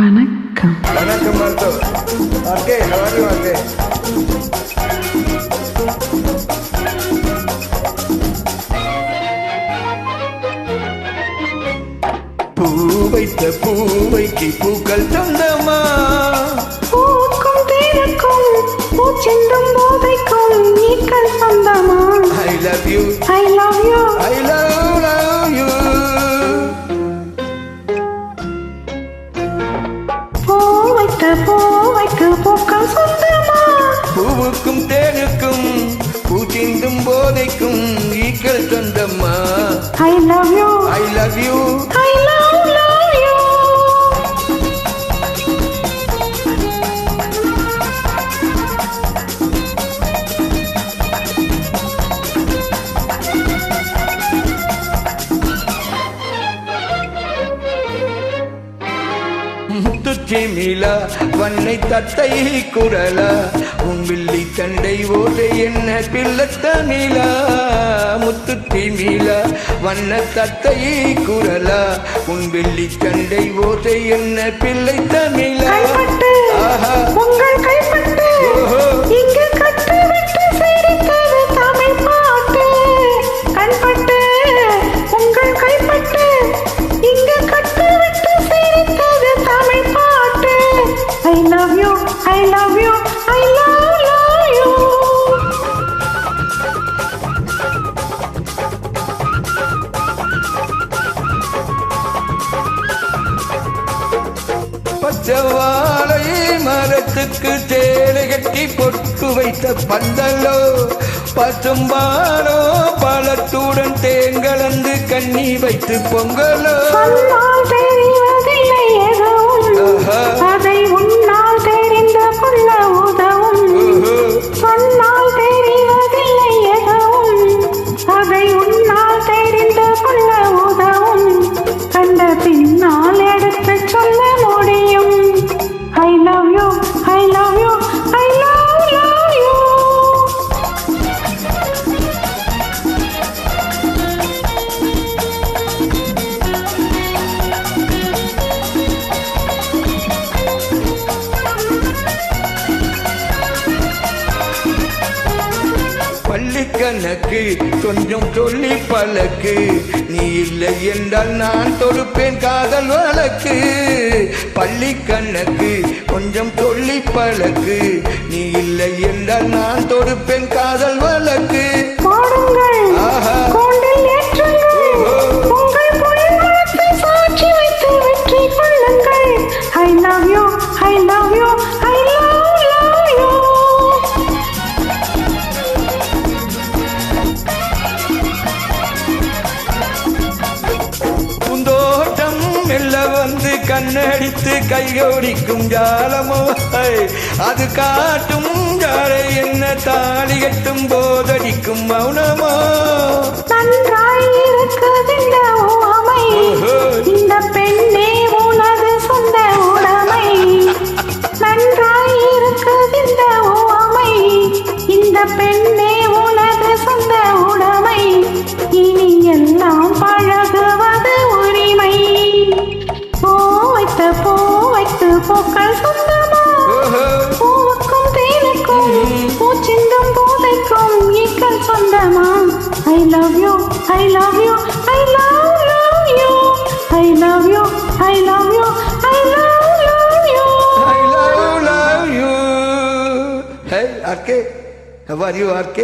வணக்கம். வணக்கம் மார்த்தோ. RK, how are you, RK? பூ வைத்த பூவைக்கு பூக்கள் சொந்தமா? பூக்கும் தேனுக்கும் பூச்செண்டும் போதைக்கும் நீக்கள் சொந்தமா? I love you, I love you. I love you. பூவைக்கு பூக்கள் சொந்தமா? பூவுக்கும் தேனுக்கும் பூச்சிந்தும் போதைக்கும் ஈக்கள் சொந்தம்மா? I love you, I love you. I love you. முத்துச்சிமிழா Vannai தத்தை குரலா உன் வில்லி தண்டை ஓசை என்ன பிள்ளத்தமிழா? முத்துச்சிமிழா வண்ண தத்தை குரலா உன் வில்லி தண்டை ஓசை என்ன பிள்ளை தமிழா? ஆஹா, உங்கள் கைப்பட்டு இங்கு கட்டு விட்டு சிரித்தது தமிழ் பாட்டு. கண்பட்டு உங்கள் கைப்பட்டு இங்கு கட்டு விட்டு சிரித்தது தமிழ் பாட்டு. I love you, I love you, I love you. பச்சவாழை மரத்துக்கு சேலை கட்டி பொட்டு வைத்த பந்தலோ பசும்பாலோ பழத்துடன் தேன் கலந்து கண்ணி வைத்து பொங்கலோ. சொன்னால் தெரிவதில்லை எதுவும், அதை உன்னால் தெரிந்து கொள்ள உதவும். சொன்னால் தெரிவதில்லை எதுவும், அதை உன்னால் தெரிந்து கொள்ள உதவும். கண்ட பின்னால் எடுத்து சொல்ல முடியும். I love you, I love you, I love you. பள்ளி கணக்கு கொஞ்சம் சொல்லி பழக்கு, நீ இல்லை என்றால் நான் தொடுப்பேன் காதல் வழக்கு. பள்ளி கணக்கு கொஞ்சம் சொல்லி பழக்கு, நீ இல்லை என்றால் நான் தொடுப்பேன் காதல் வழக்கு. ஆஹா, I love you, I love you, I love you. பூந்தோட்டம் மெல்ல வந்து கண்ணடித்து கையோடிக்கும் ஜாலமோ, அது காட்டும் ஜாலை என்ன தாலி கட்டும் போதடிக்கும் மௌனமோ. நன்றாய் இருக்குது இந்த உவமை, இந்த பெண்ணே உனது சொந்த உடைமை. நன்றாய் இருக்குது இந்த உவமை, இந்த பெண்ணே உனது சொந்த உடைமை. இனி எல்லாம் பழகுவது உரிமை. பூ வைத்து பூக்கள் சொந்தமா? பூவுக்கும் தேனுக்கும் பூச்சிந்தும் போதைக்கும் ஈக்கள் சொந்தமா? I love you, I love you, I love you. I love you, I love you, I love you. I love you. Hey, RK, how are you, RK?